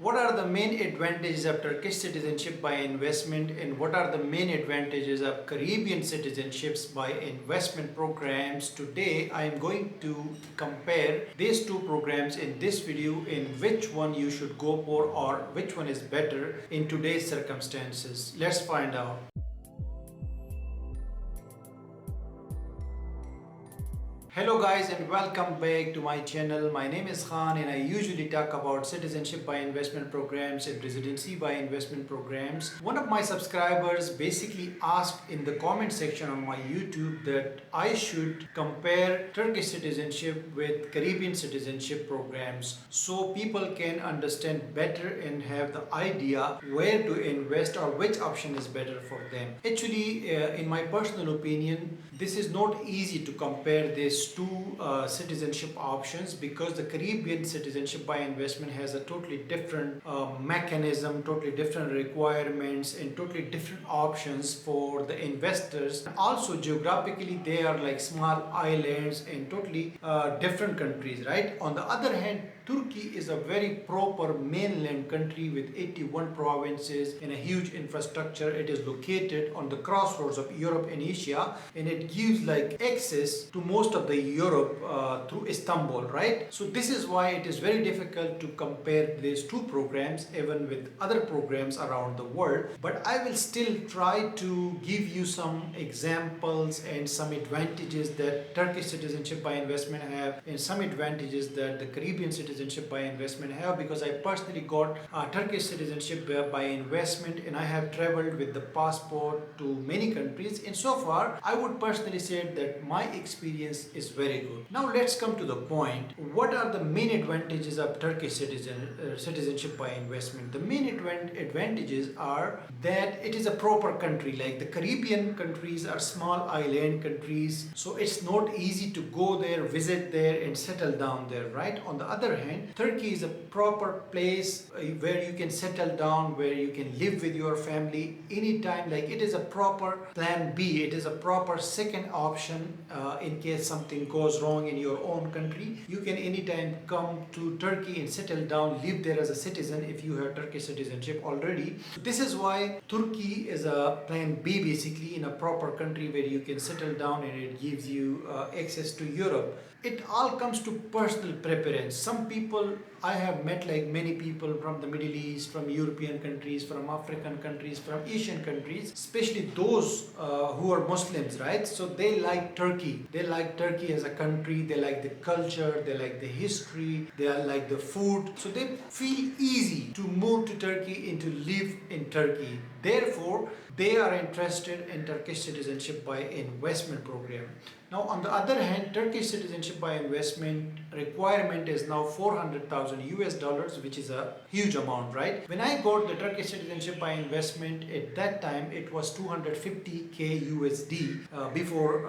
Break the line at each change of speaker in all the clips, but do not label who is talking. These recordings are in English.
What are the main advantages of Turkish citizenship by investment, and what are the main advantages of Caribbean citizenships by investment programs? Today I am going to compare these two programs in this video, in which one you should go for or which one is better in today's circumstances. Let's find out. Hello guys, and welcome back to my channel. My name is Khan and I usually talk about citizenship by investment programs and residency by investment programs. One of my subscribers basically asked in the comment section on my YouTube that I should compare Turkish citizenship with Caribbean citizenship programs so people can understand better and have the idea where to invest or which option is better for them. Actually, in my personal opinion, this is not easy to compare these two citizenship options, because the Caribbean citizenship by investment has a totally different mechanism, totally different requirements, and totally different options for the investors. Also, geographically, they are like small islands and totally different countries, right? On the other hand, Turkey is a very proper mainland country with 81 provinces and a huge infrastructure. It is located on the crossroads of Europe and Asia, and it gives like access to most of the Europe through Istanbul, right? So this is why it is very difficult to compare these two programs even with other programs around the world. But I will still try to give you some examples and some advantages that Turkish citizenship by investment have, and some advantages that the Caribbean citizenship by investment have, because I personally got Turkish citizenship by investment and I have traveled with the passport to many countries, and so far I would personally say that my experience is very good. Now let's come to the point. What are the main advantages of Turkish citizenship by investment? The main advantages are that it is a proper country. Like the Caribbean countries are small island countries, so it's not easy to go there, visit there and settle down there, right? On the other hand, Turkey is a proper place where you can settle down, where you can live with your family anytime. Like it is a proper plan B, it is a proper second option in case something goes wrong in your own country. You can anytime come to Turkey and settle down, live there as a citizen if you have Turkish citizenship already. So this is why Turkey is a plan B, basically, in a proper country where you can settle down and it gives you access to Europe. It all comes to personal preference. Some people, I have met like many people from the Middle East, from European countries, from African countries, from Asian countries, especially those who are Muslims, right? So they like Turkey. They like Turkey as a country, they like the culture, they like the history, they like the food. So they feel easy to move to Turkey and to live in Turkey. Therefore, they are interested in Turkish citizenship by investment program. Now, on the other hand, Turkish citizenship by investment requirement is now 400,000 US dollars, which is a huge amount, right? When I got the Turkish citizenship by investment, at that time it was 250k USD before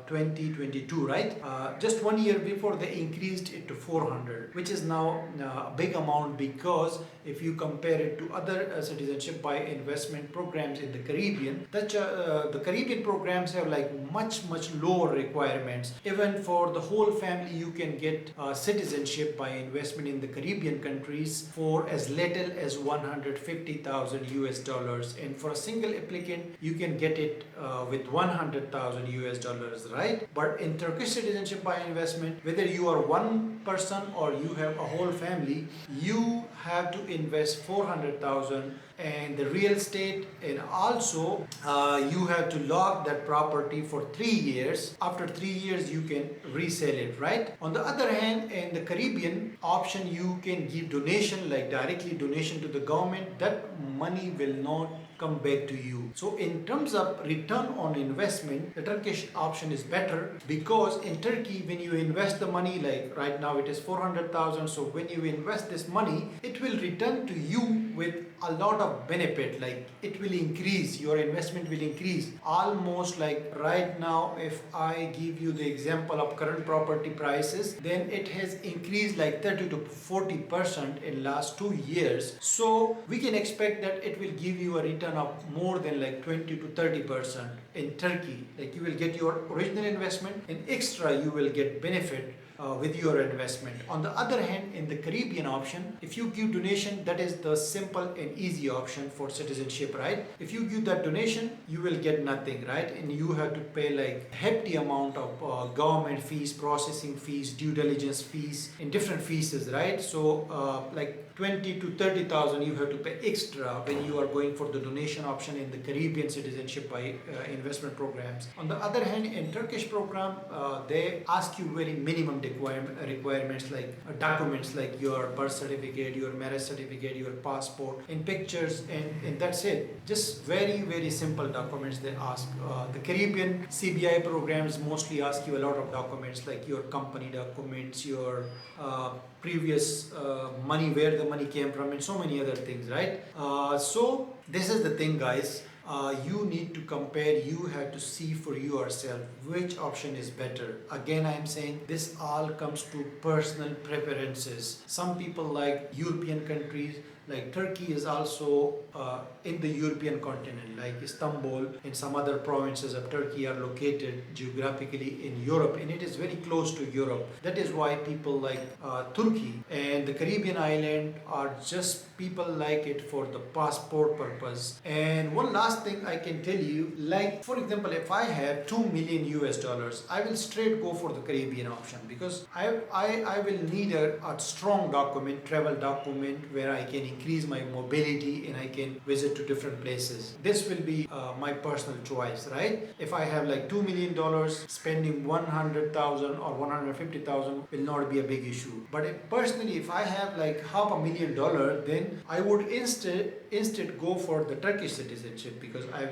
2022, right? Just 1 year before, they increased it to 400, which is now a big amount, because if you compare it to other citizenship by investment programs in the Caribbean, the Caribbean programs have like much lower requirements. Even for the whole family, you can get citizenship by investment in the Caribbean countries for as little as 150,000 US dollars, and for a single applicant you can get it with 100,000 US dollars, right? But in Turkish citizenship by investment, whether you are one person or you have a whole family, you have to invest 400,000 and the real estate, and also you have to lock that property for 3 years. After 3 years you can resell it, right? On the other hand, in the Caribbean option, you can give donation, like directly donation to the government. That money will not come back to you. So in terms of return on investment, the Turkish option is better, because in Turkey, when you invest the money, like right now it is 400,000, so when you invest this money, it will return to you with a lot of benefit. Like it will increase, your investment will increase almost, like right now, if I give you the example of current property prices, then it has increased like 30 to 40% in last 2 years. So we can expect that it will give you a return of more than like 20 to 30% in Turkey. Like you will get your original investment and extra you will get benefit with your investment. On the other hand, in the Caribbean option, if you give donation, that is the simple and easy option for citizenship, right? If you give that donation, you will get nothing, right? And you have to pay like hefty amount of government fees, processing fees, due diligence fees, and different fees, right? So like 20 to 30,000 you have to pay extra when you are going for the donation option in the Caribbean citizenship by investment programs. On the other hand, in Turkish program, they ask you very minimum requirements like documents like your birth certificate, your marriage certificate, your passport, and pictures, and that's it. Just very simple documents they ask. The Caribbean CBI programs mostly ask you a lot of documents like your company documents, your previous money, where the money came from, and so many other things, right? So this is the thing, guys. You need to compare, you have to see for yourself which option is better. Again, I am saying this all comes to personal preferences. Some people like European countries, like Turkey is also in the European continent, like Istanbul and some other provinces of Turkey are located geographically in Europe, and it is very close to Europe. That is why people like Turkey and the Caribbean island are just people like it for the passport purpose. And one last thing I can tell you, like for example, if I have 2 million US dollars, I will straight go for the Caribbean option because I will need a strong document, travel document, where I can increase my mobility and I can visit to different places. This will be my personal choice, right? If I have like $2 million, spending 100,000 or 150,000 will not be a big issue. But personally, if I have like $500,000, then I would instead go for the Turkish citizenship because I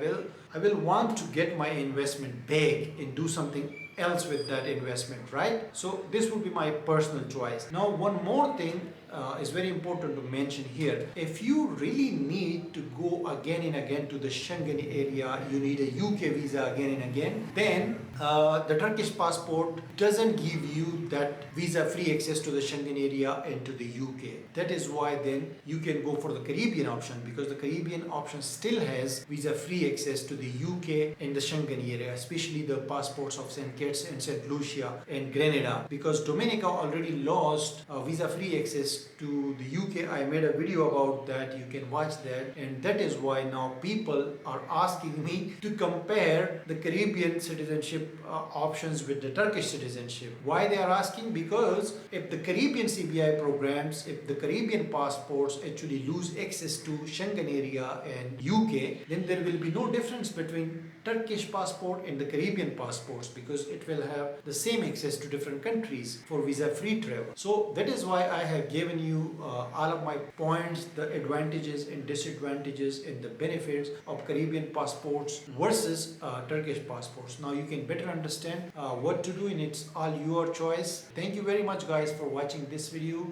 will want to get my investment back and do something else with that investment, right? So this would be my personal choice. Now, one more thing is very important to mention here. If you really need to go again and again to the Schengen area, you need a UK visa again and again, then the Turkish passport doesn't give you that visa-free access to the Schengen area and to the UK. That is why then you can go for the Caribbean option, because the Caribbean option still has visa-free access to the UK and the Schengen area, especially the passports of St. Kitts and St. Lucia and Grenada, because Dominica already lost visa-free access to the UK. I made a video about that, you can watch that, and that is why now people are asking me to compare the Caribbean citizenship options with the Turkish citizenship. Why they are asking? Because if the Caribbean CBI programs, if the Caribbean passports actually lose access to Schengen area and UK, then there will be no difference between Turkish passport and the Caribbean passports, because it will have the same access to different countries for visa-free travel. So that is why I have given you all of my points, the advantages and disadvantages and the benefits of Caribbean passports versus Turkish passports. Now you can better understand what to do, and it's all your choice. Thank you very much, guys, for watching this video.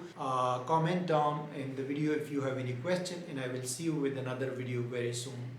Comment down in the video if you have any question, and I will see you with another video very soon.